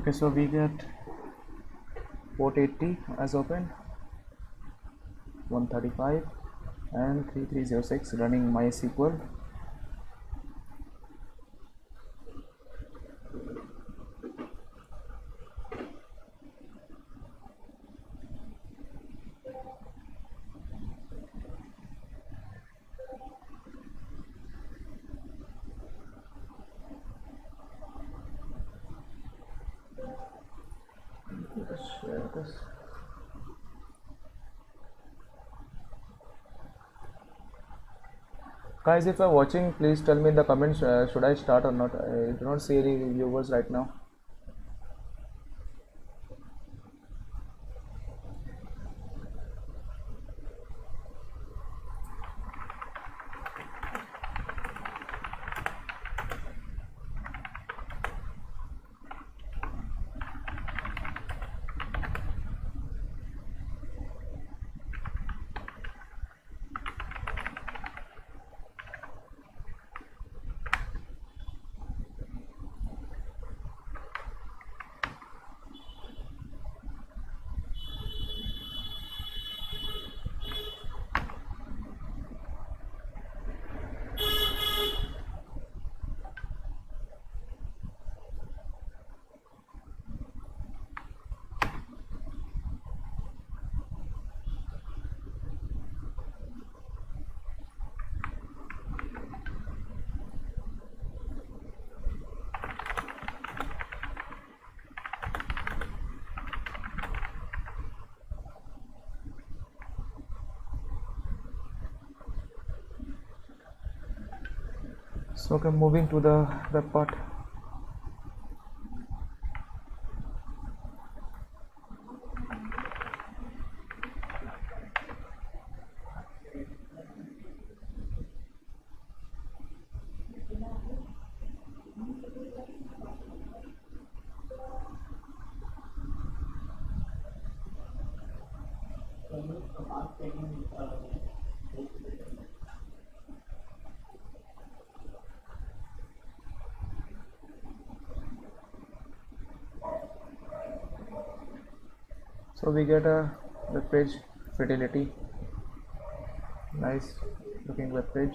Okay, so we get port 80 as open, 135 and 3306 running MySQL. Let's share this. Guys, if you're watching, please tell me in the comments, should I start or not? I do not see any viewers right now. So okay, moving to the web part. So we get a web page fidelity, nice looking web page.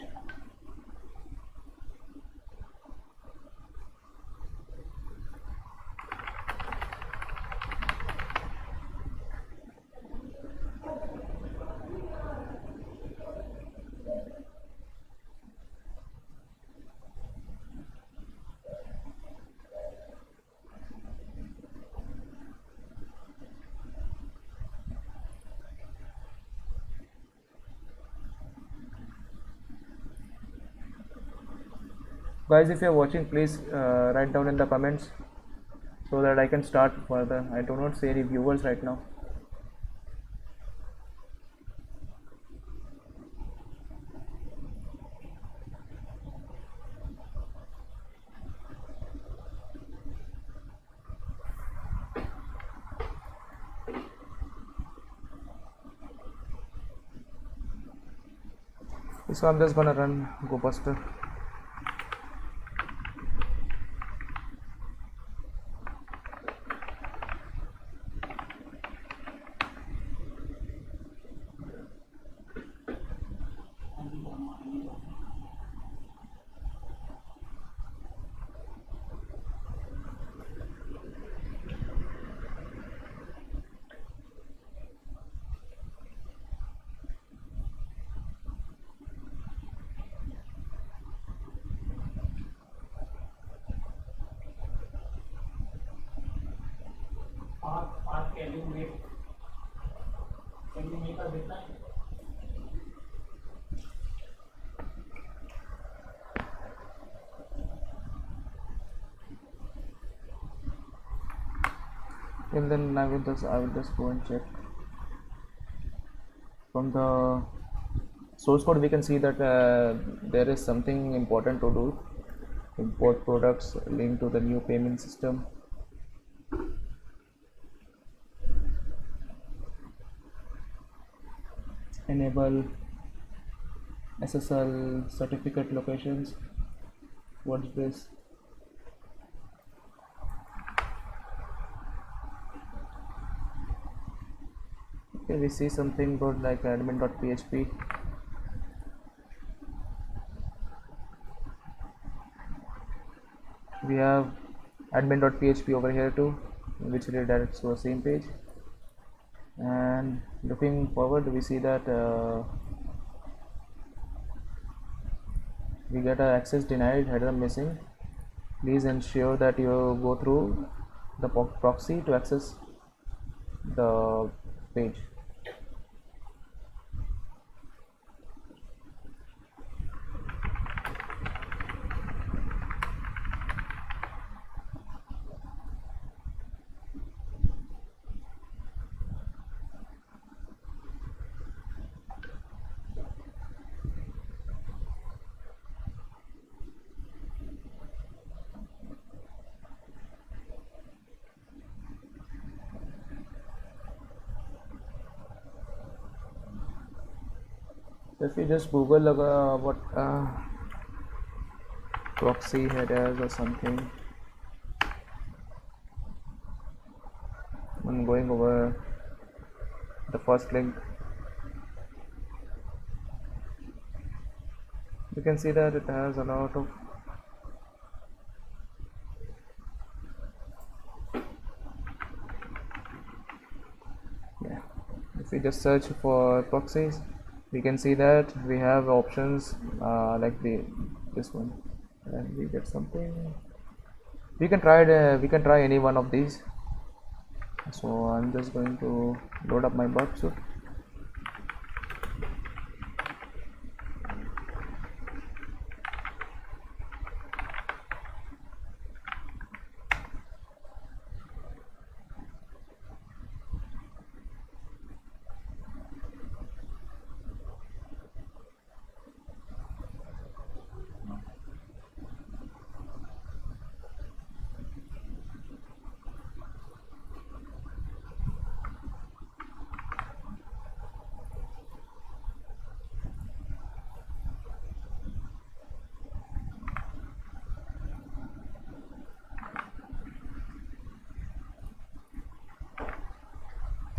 Guys, if you're watching, please write down in the comments so that I can start further. I do not see any viewers right now. So I'm just gonna run GoBuster. Can you make a deadline? And then I will just go and check from the source code. We can see that there is something important to do. Import products, link to the new payment system. Enable SSL certificate locations. What's this? Okay, we see something good like admin.php. We have admin.php over here too, which redirects to the same page. And looking forward, we see that we get a access denied, header missing. Please ensure that you go through the proxy to access the page. So if you just Google what proxy headers or something, I'm going over the first link. You can see that it has a lot of if we just search for proxies, we can see that we have options like this one, and we get something. We can try any one of these. So I'm just going to load up my burp suit.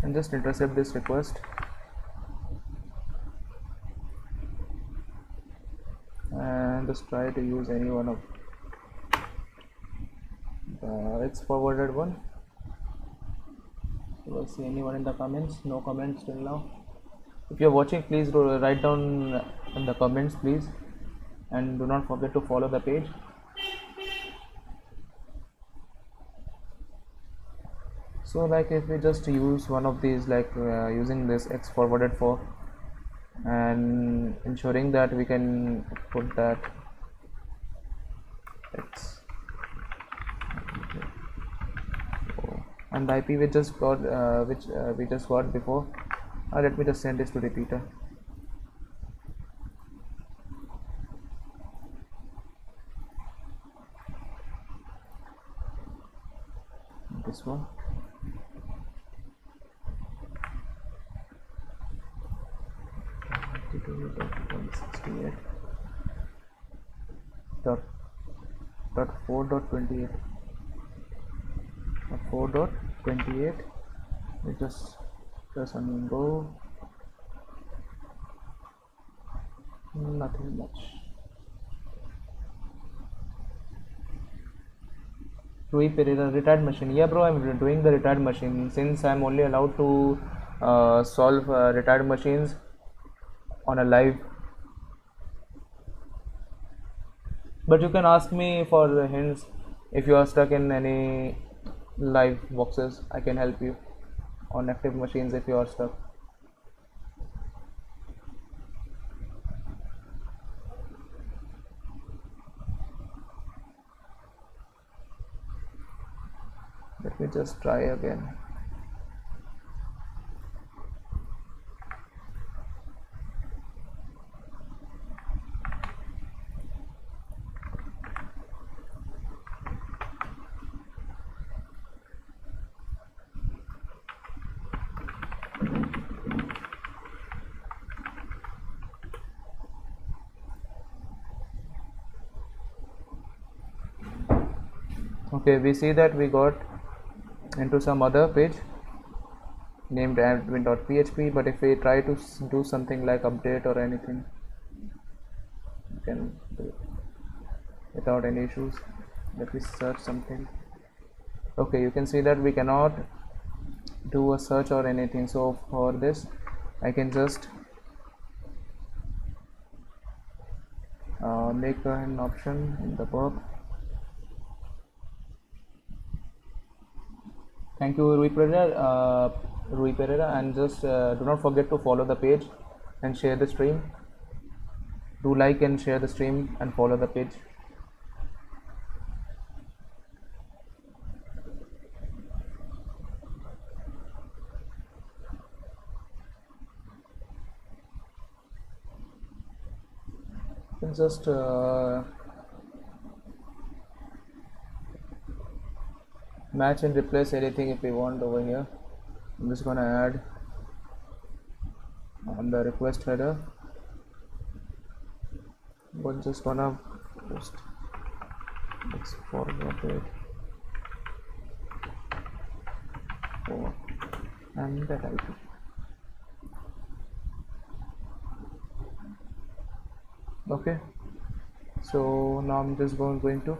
And just intercept this request and just try to use any one of it's forwarded one. So let's see anyone in the comments. No comments till now. If you're watching, please write down in the comments please, and do not forget to follow the page. So like if we just use one of these, like using this x forwarded for and ensuring that we can put that x and the IP we just got which we just got before. Let me just send this to repeater. This one. Dot 4.28 4.28. We just press on go. Nothing much. Retired machine. Yeah, bro, I'm doing the retired machine since I'm only allowed to solve retired machines on a live. But you can ask me for hints if you are stuck in any live boxes. I can help you on active machines if you are stuck. Let me just try again. Okay, we see that we got into some other page. named admin.php, but if we try to do something like update or anything, you can do it without any issues. Let me search something. Okay, you can see that we cannot do a search or anything. So for this I can just make an option in the verb. Thank you, Rui Pereira, and just do not forget to follow the page and share the stream. Do like and share the stream and follow the page. You can just match and replace anything if we want over here. I'm just gonna add on the request header. We're just gonna post. Let's forward it for and the title. Okay, so now I'm just going to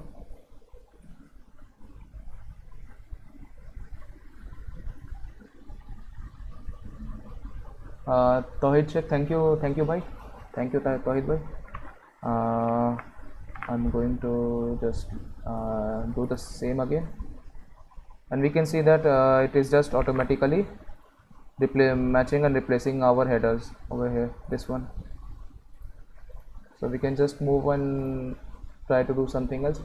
Tawhid Sheikh, thank you bhai, thank you Tawhid bhai. I'm going to just do the same again, and we can see that it is just automatically matching and replacing our headers over here, this one. So we can just move and try to do something else.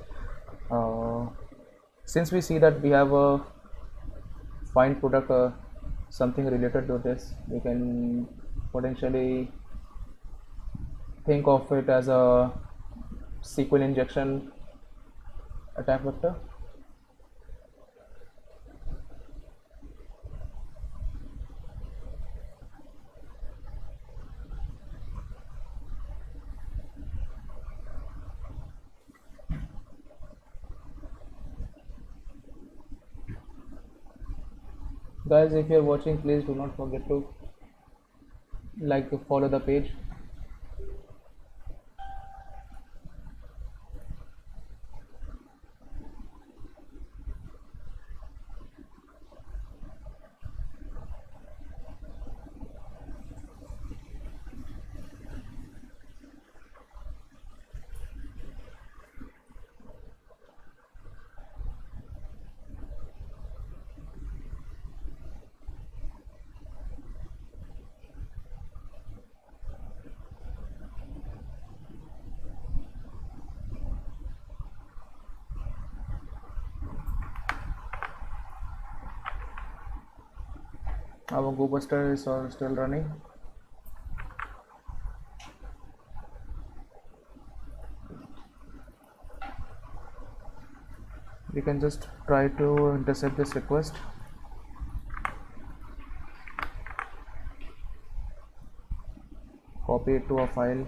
Since we see that we have a find product, something related to this, we can potentially think of it as a SQL injection attack vector. Guys, if you're watching, please do not forget to like to follow the page. Our GoBuster is still running. We can just try to intercept this request. Copy it to a file.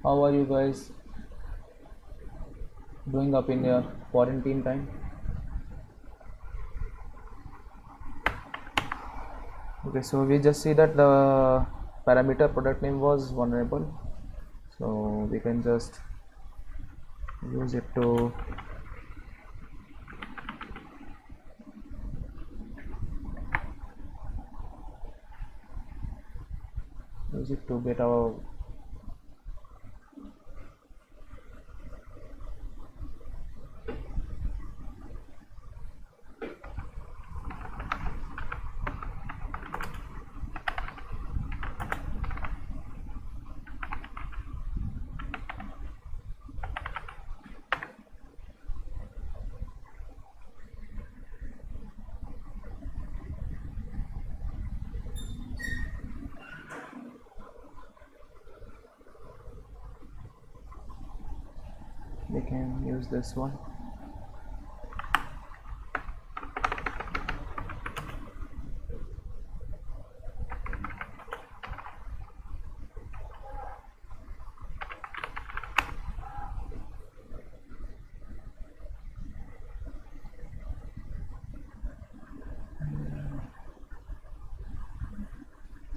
How are you guys doing up in your quarantine time? Okay, so we just see that the parameter product name was vulnerable, so we can just use it to get our we can use this one.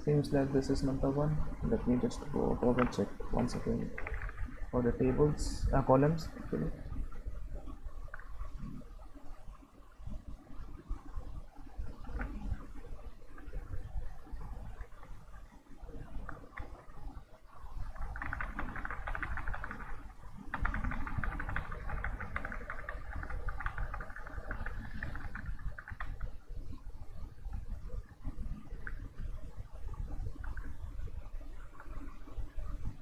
Seems like this is not the one. Let me just go over and check once again for the tables, columns actually.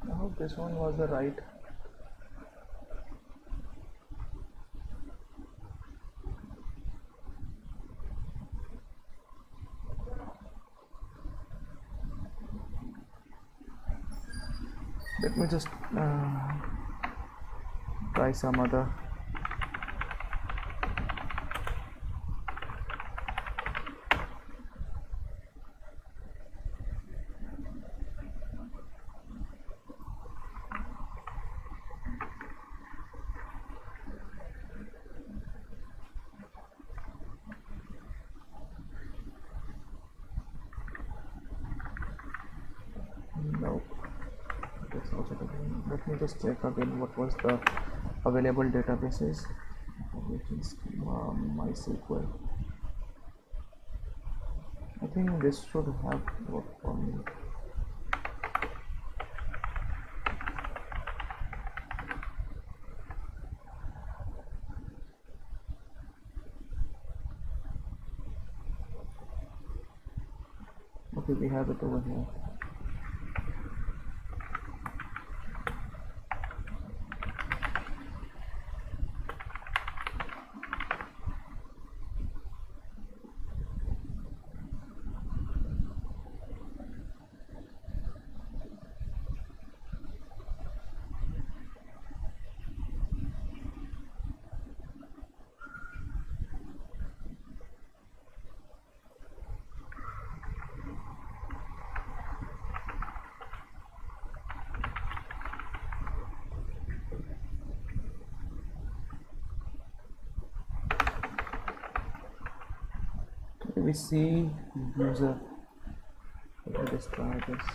I hope this one was the right. Let me just try some other. No, that's also the one. Let me just check again what was the available databases. Which is MySQL. I think this should have worked for me. Okay, we have it over here. We see user. Let me just try this.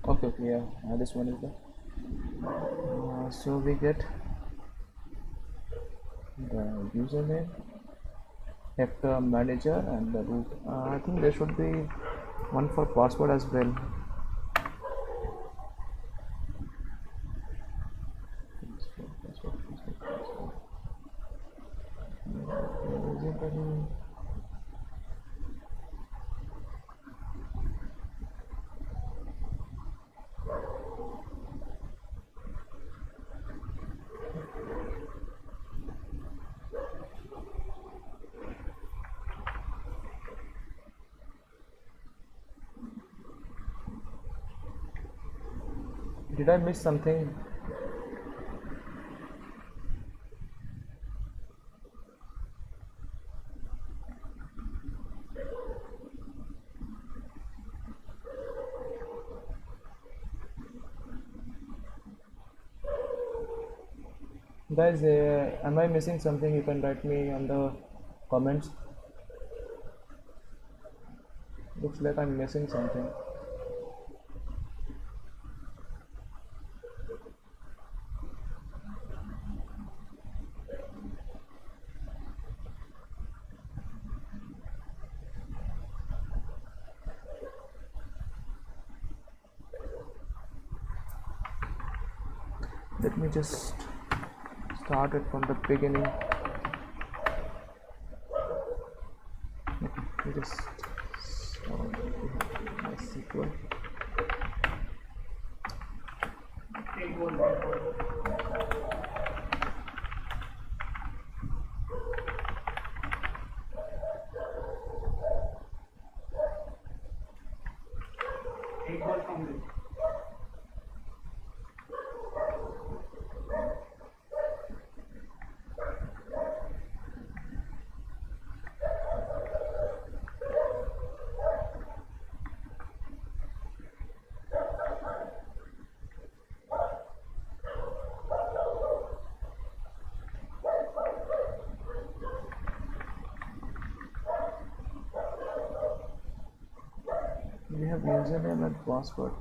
Okay, yeah, this one is the. So we get the username, Hector manager, and the root. I think there should be one for password as well. Did I miss something? Guys, am I missing something? You can write me on the comments. Looks like I'm missing something. Let me just start it from the beginning. Okay, just my SQL. Take goal, take goal. Take goal from this. We have username and password.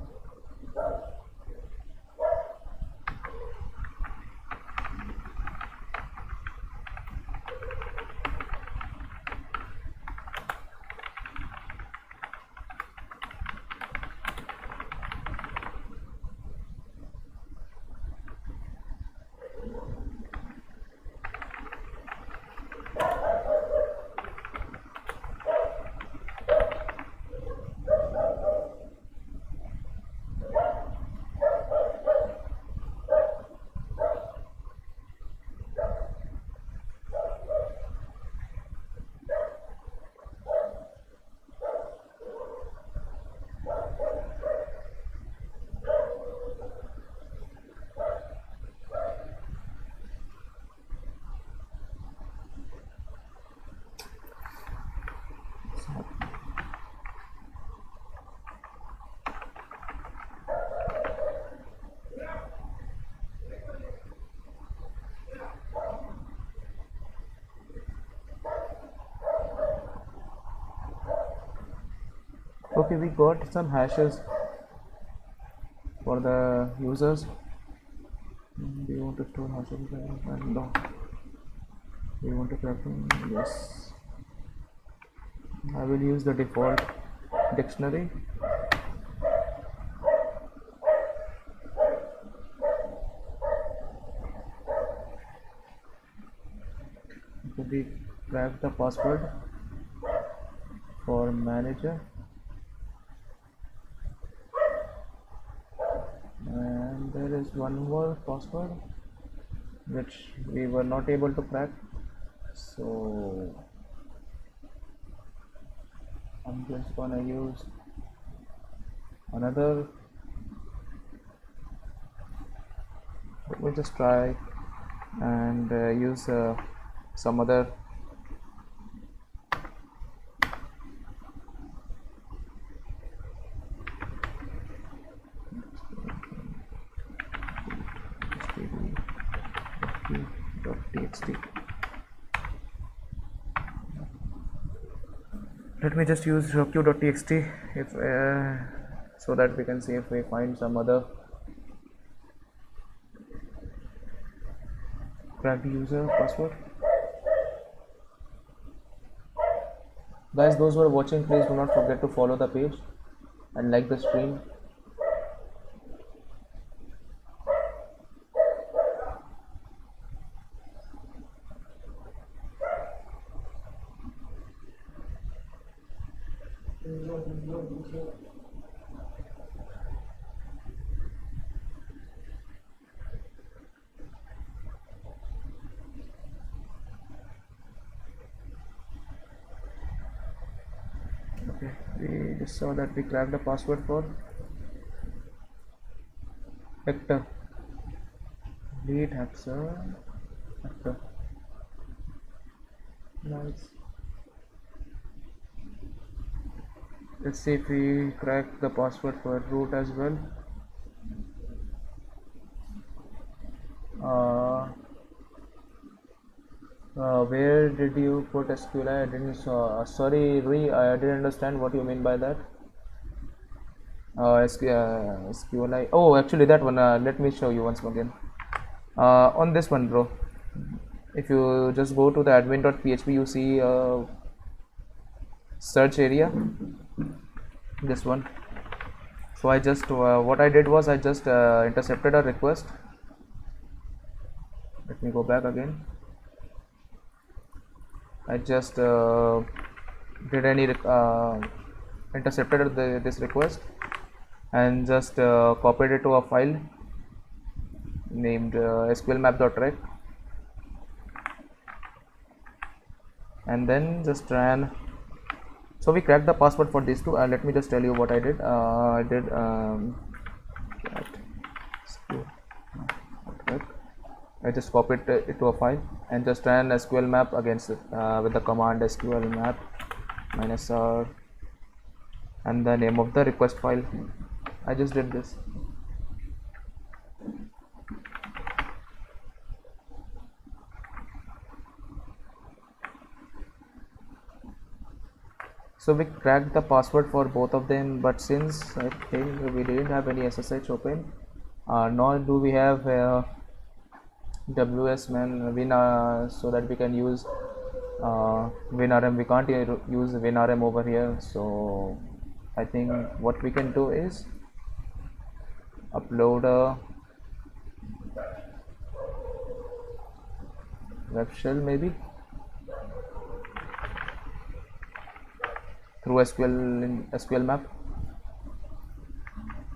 Okay, we got some hashes for the users. Do you want to store hashes and no? Do you want to grab them? Yes. I will use the default dictionary. So we crack the password for manager, and there is one more password which we were not able to crack, so I'm just gonna use another. Let me just try and use some other .txt. Let me just use q.txt if so that we can see if we find some other cracked user password. Guys, those who are watching, please do not forget to follow the page and like the stream. Okay, we just saw that we cracked the password for Hector. Lead Hector. Hector. Nice. Let's see if we crack the password for root as well. Uh, Where did you put SQLi? I didn't sorry, I didn't understand what you mean by that. SQLi. Oh, actually that one. Let me show you once again. On this one, bro. If you just go to the admin.php, you see search area. This one. So I just what I did was I just intercepted a request. Let me go back again. I just did any intercepted this request and just copied it to a file named sqlmap.rec, and then just ran. So we cracked the password for these two. Let me just tell you what I did. I did I just copied it to a file and just ran SQL map against it with the command SQL map -r and the name of the request file. I just did this. So we cracked the password for both of them, but since I think we didn't have any SSH open, nor do we have WS win so that we can use WinRM. We can't use WinRM over here, so I think what we can do is upload a web shell maybe through SQL map,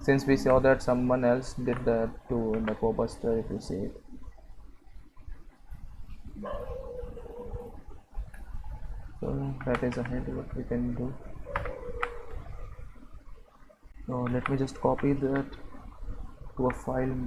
since we saw that someone else did that too in the co-buster, if you see it. So that is ahead what we can do. So let me just copy that to a file.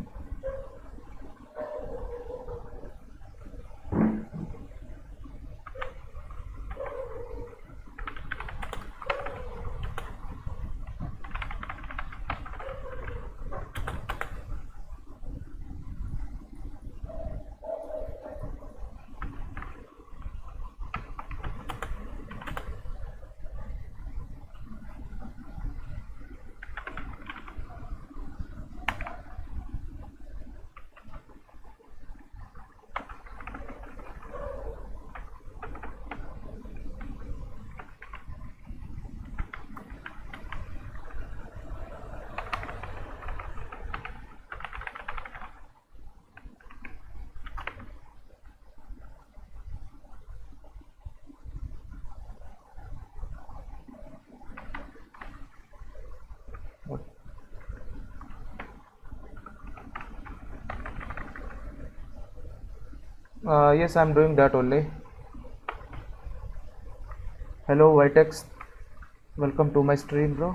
Yes, I'm doing that only. Hello Vitex, welcome to my stream, bro.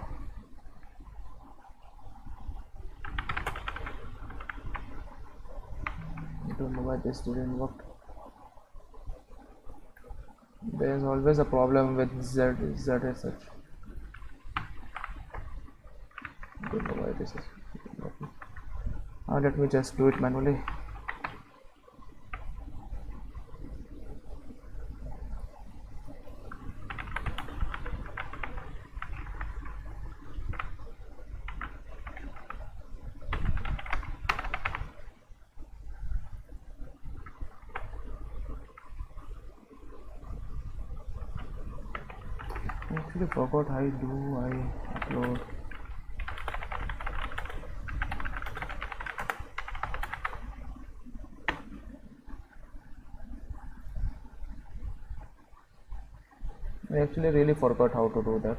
I don't know why this didn't work. There's always a problem with ZSH. I don't know why this is. Let me just do it manually. I actually forgot how do I upload. I actually really forgot how to do that.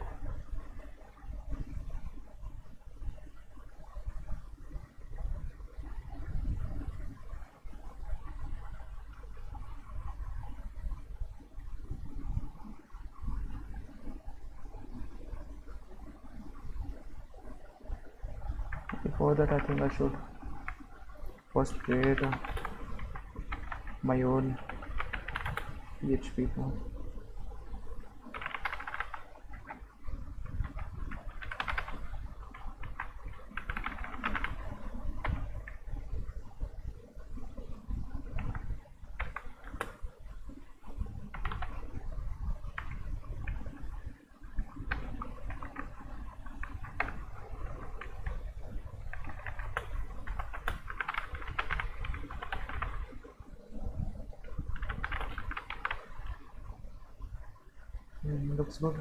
Before that, I think I should first create my own PHP file. looks good.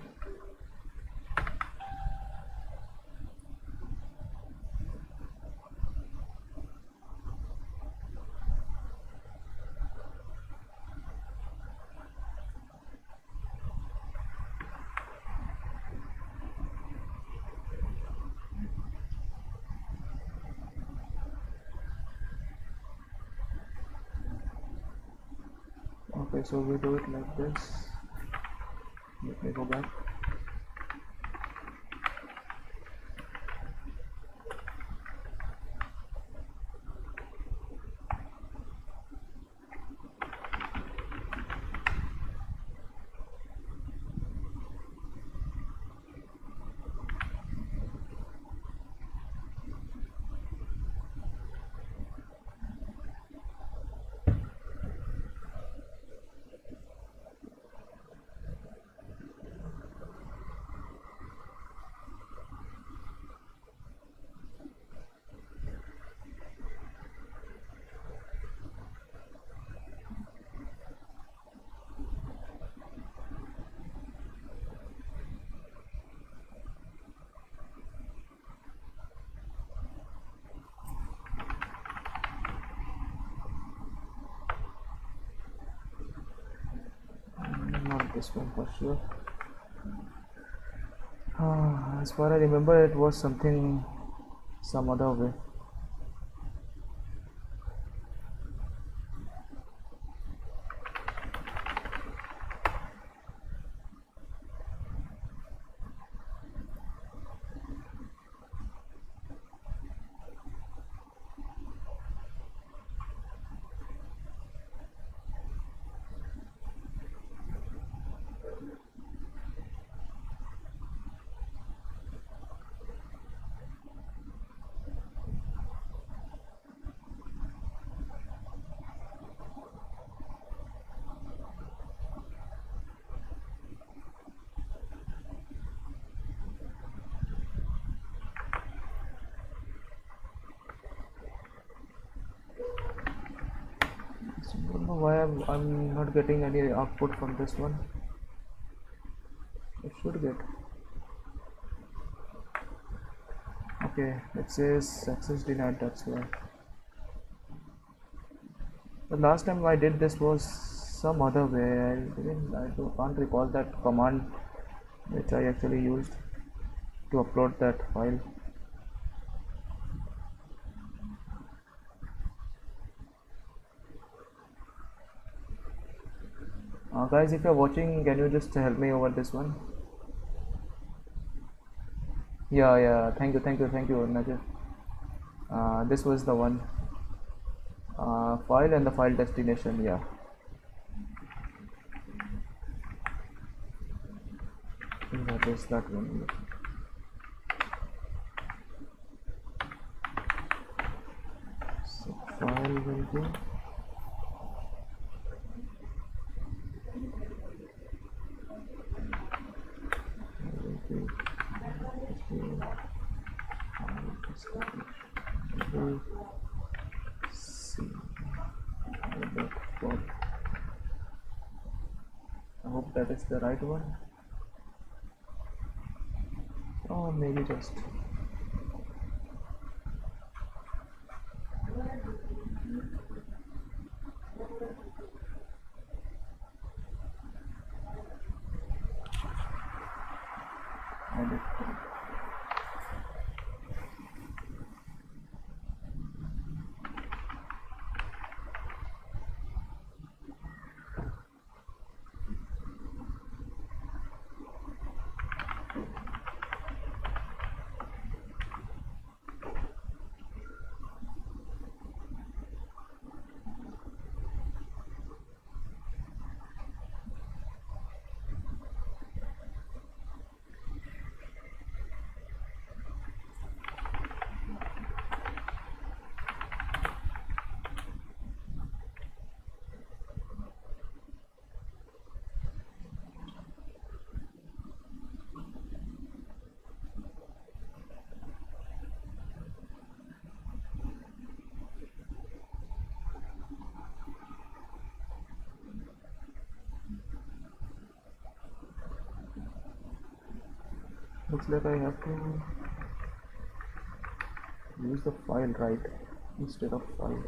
Okay, so we do it like this. Let me go back. Not this one for sure. As far as I remember, it was something some other way. So I don't know why I'm not getting any output from this one. It should get. Okay, it says access denied, that's why. The last time I did this was some other way. Can't recall that command which I actually used to upload that file. Guys, if you're watching, can you just help me over this one? Yeah. Thank you, Najib. This was the one. File and the file destination. Yeah. I think that is that one. So file will be. I hope that is the right one. Or maybe just. Edit. Looks like I have to use the file right instead of file.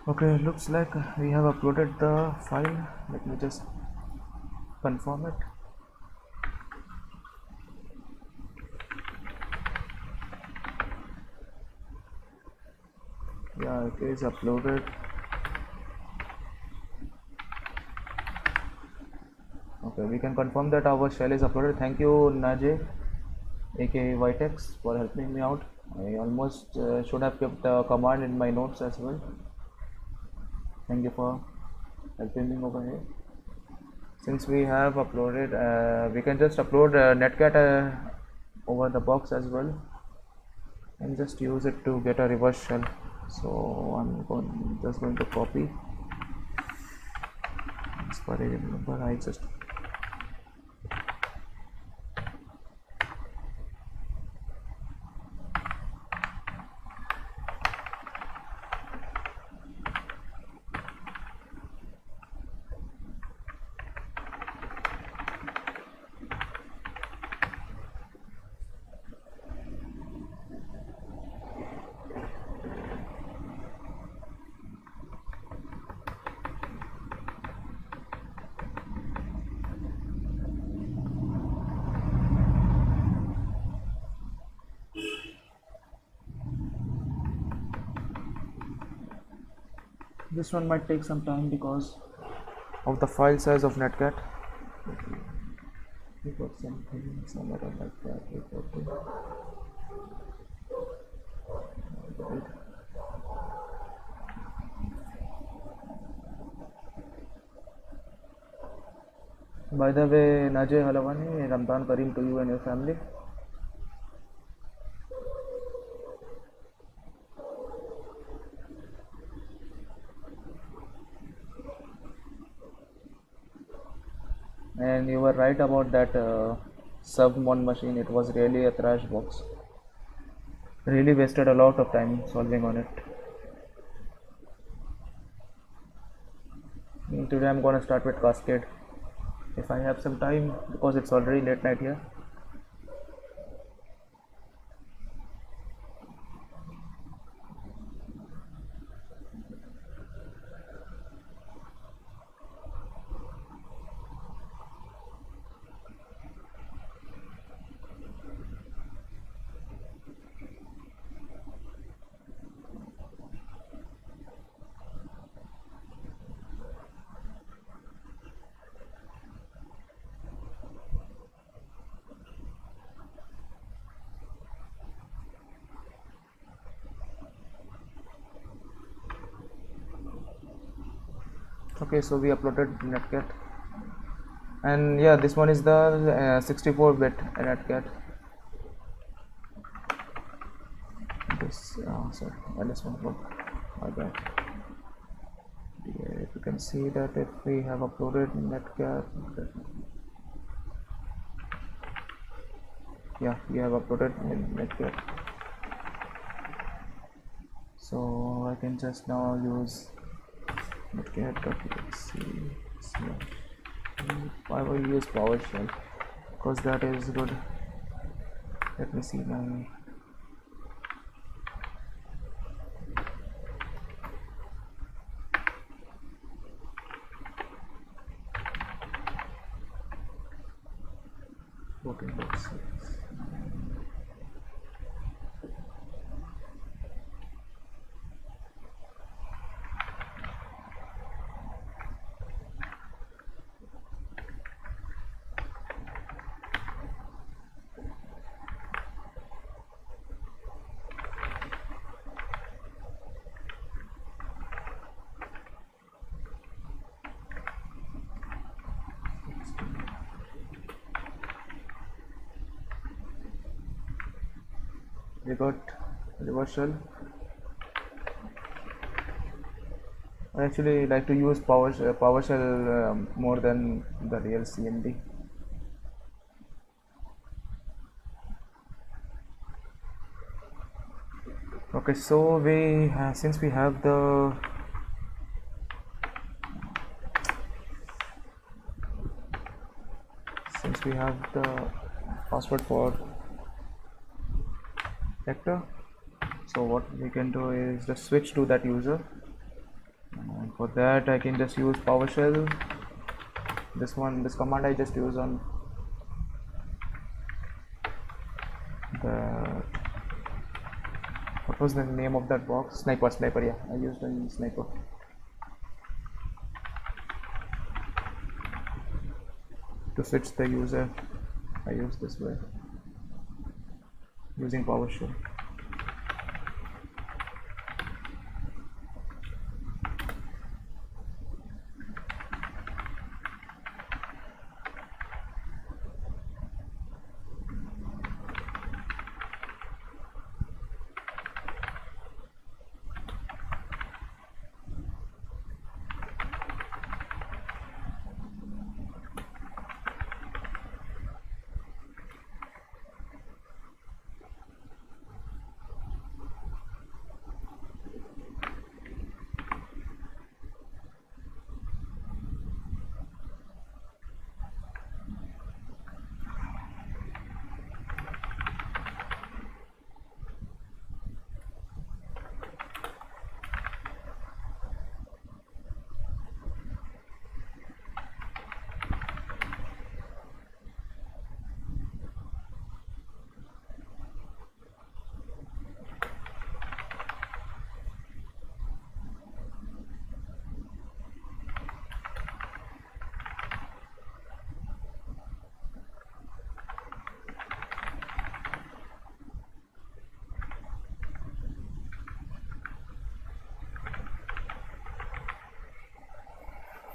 Okay, looks like we have uploaded the file. Let me just confirm it. Yeah, it is uploaded. Okay, we can confirm that our shell is uploaded. Thank you, Najee, aka Vitex, for helping me out. I almost should have kept the command in my notes as well. Thank you for helping me over here. Since we have uploaded, we can just upload netcat over the box as well and just use it to get a reverse shell. So I'm just going to copy expiry number. I just this one might take some time because of the file size of netcat. We got something somewhere like that. By the way, Najee Halawani, Ramadan Kareem to you and your family. And you were right about that submon machine. It was really a trash box. Really wasted a lot of time solving on it. Today I'm gonna start with Cascade if I have some time because it's already late night here. Okay, so we uploaded netcat, and yeah, this one is the 64-bit netcat. This sorry, this one. My bad. Yeah, you can see that if we have uploaded netcat, yeah, we have uploaded netcat. So I can just now use netcat.exe. I will use PowerShell because that is good. Let me see my working box. We got reversal. I actually like to use PowerShell more than the real CMD. Okay, so since we have the password for vector, so what we can do is just switch to that user, and for that I can just use PowerShell. This command I just use on the, what was the name of that box? Sniper, yeah, I used in Sniper. To switch the user, I use this way using PowerShell.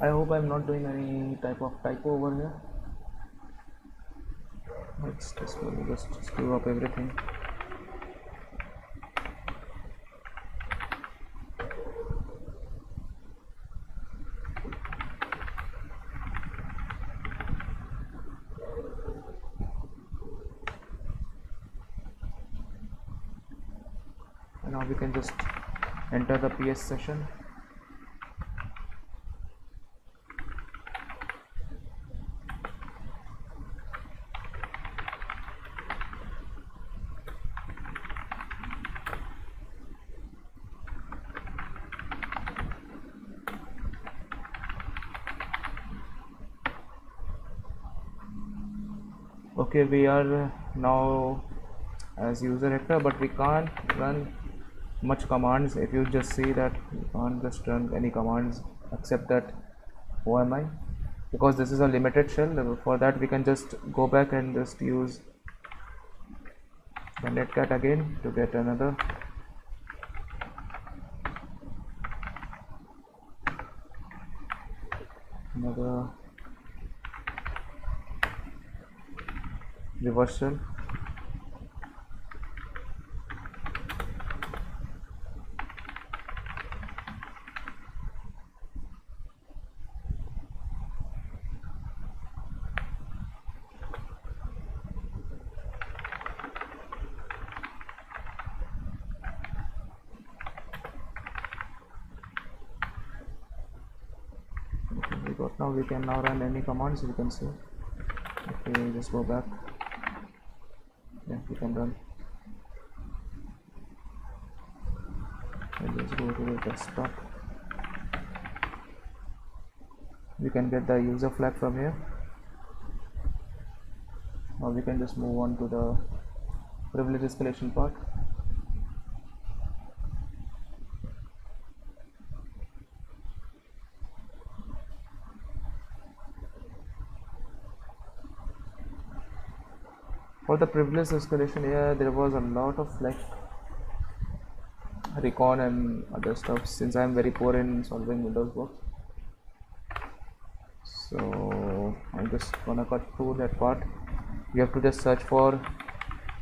I hope I'm not doing any type of typo over here. Let's just screw up everything. And now we can just enter the PS session. Okay, we are now as user actor, but we can't run much commands. If you just see that you can't just run any commands except that OMI, because this is a limited shell. For that we can just go back and just use the netcat again to get another reversal. Now we can now run any commands. You can see. Okay, just go back. Yeah, we can run. And just go to the desktop. We can get the user flag from here. Now we can just move on to the privilege escalation part. For the privilege escalation, yeah, there was a lot of like recon and other stuff, since I'm very poor in solving Windows bugs. So I'm just gonna cut through that part. You have to just search for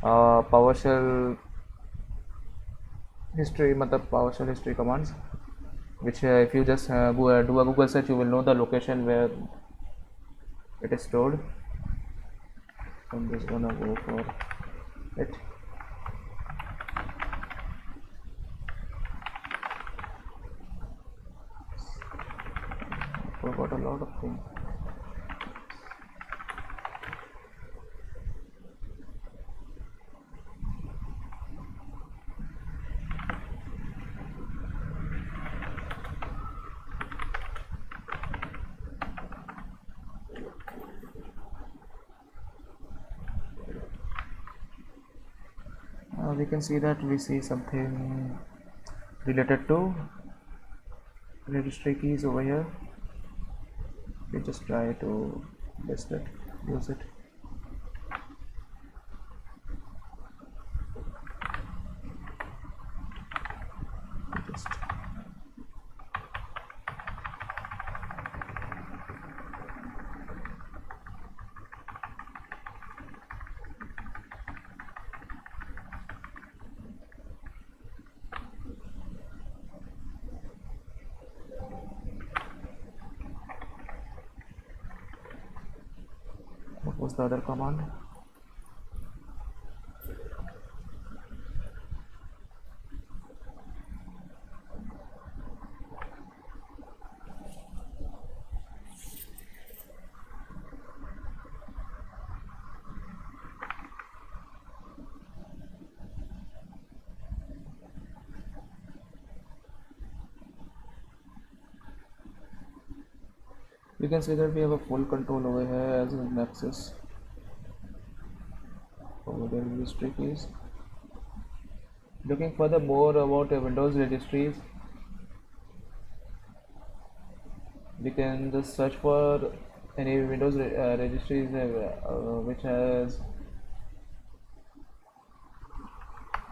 PowerShell history matlab PowerShell history commands, which if you just do a Google search, you will know the location where it is stored. So I'm just gonna go for it. Forgot a lot of things. We can see that we see something related to registry keys over here. We just try to list it, use it. Just what was the other command? You can see that we have a full control over here as an access over the registry keys. Looking further more about Windows registries, we can just search for any Windows registries which has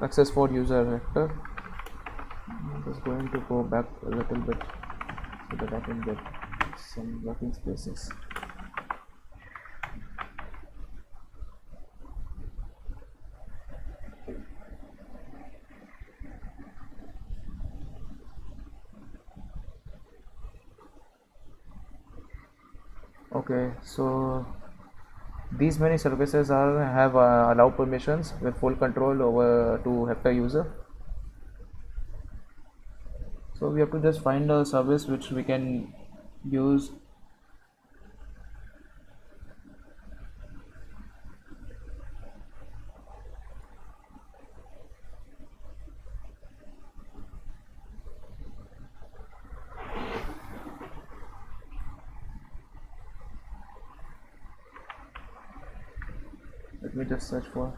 access for user vector. I'm just going to go back a little bit so that I can get some working spaces. Okay, so these many services have allow permissions with full control over to Hector user. So we have to just find a service which we can use. Let me just search for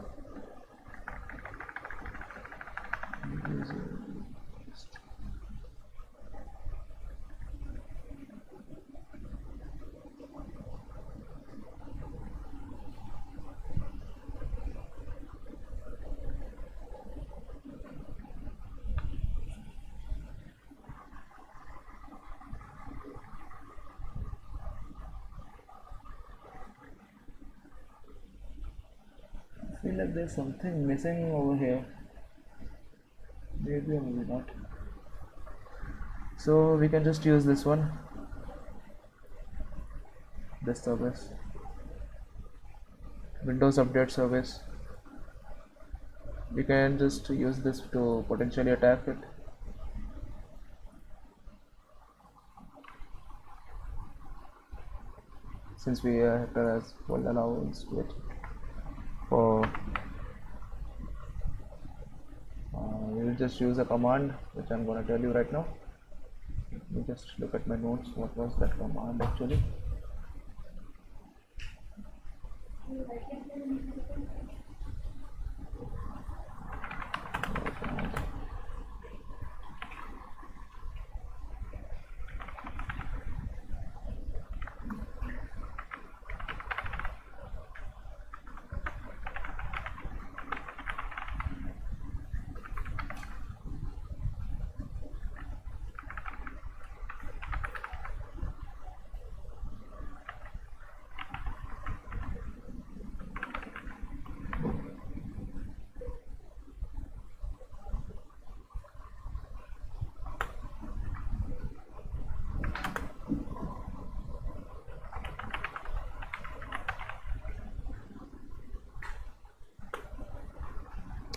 I feel like there's something missing over here. Maybe or maybe not. So we can just use this one, this service, Windows Update service. We can just use this to potentially attack it. Since we Hector has full allowance to it for we will just use a command which I'm going to tell you right now. Let me just look at my notes. What was that command actually?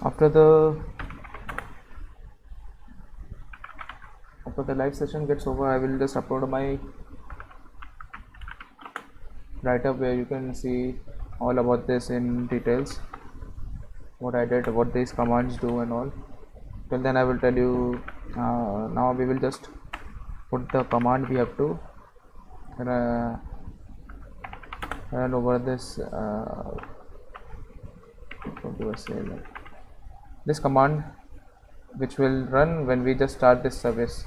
After the live session gets over, I will just upload my write-up where you can see all about this in details, what I did, what these commands do and all. Till then I will tell you, now we will just put the command we have to run over this what do I say, this command which will run when we just start this service.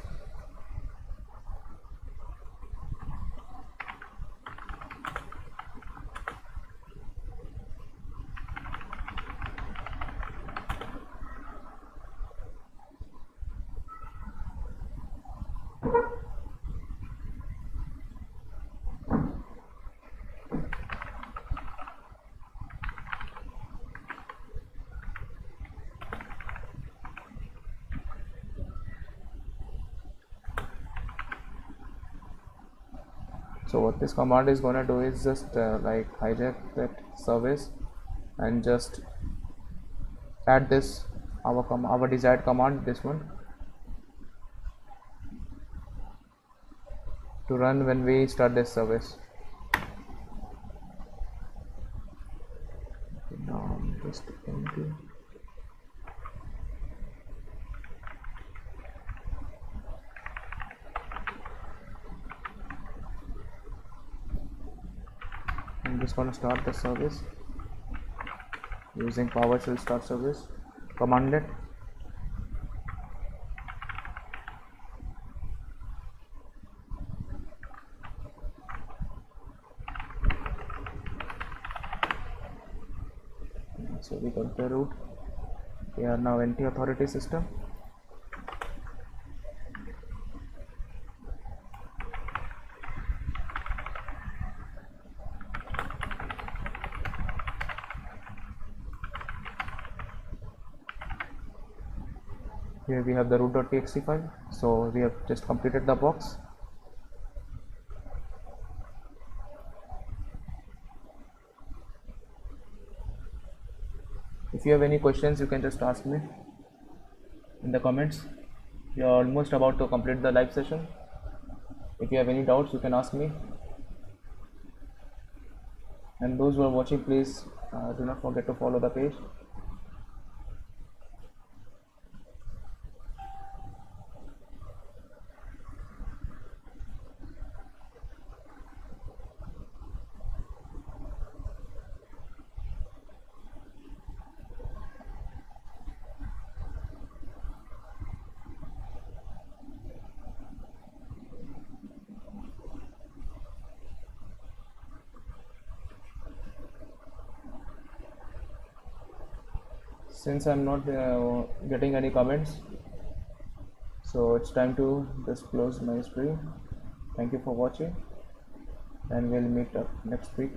So what this command is gonna do is just like hijack that service and just add this our desired command, this one, to run when we start this service. Now I'm just empty. I'm just gonna start the service using PowerShell start service commanded. So we got the root. We are now NT authority system. Here we have the root.txt file. So we have just completed the box. If you have any questions, you can just ask me in the comments. We are almost about to complete the live session. If you have any doubts, you can ask me. And those who are watching, please do not forget to follow the page. Since I'm not getting any comments, so it's time to just close my screen. Thank you for watching, and we'll meet up next week.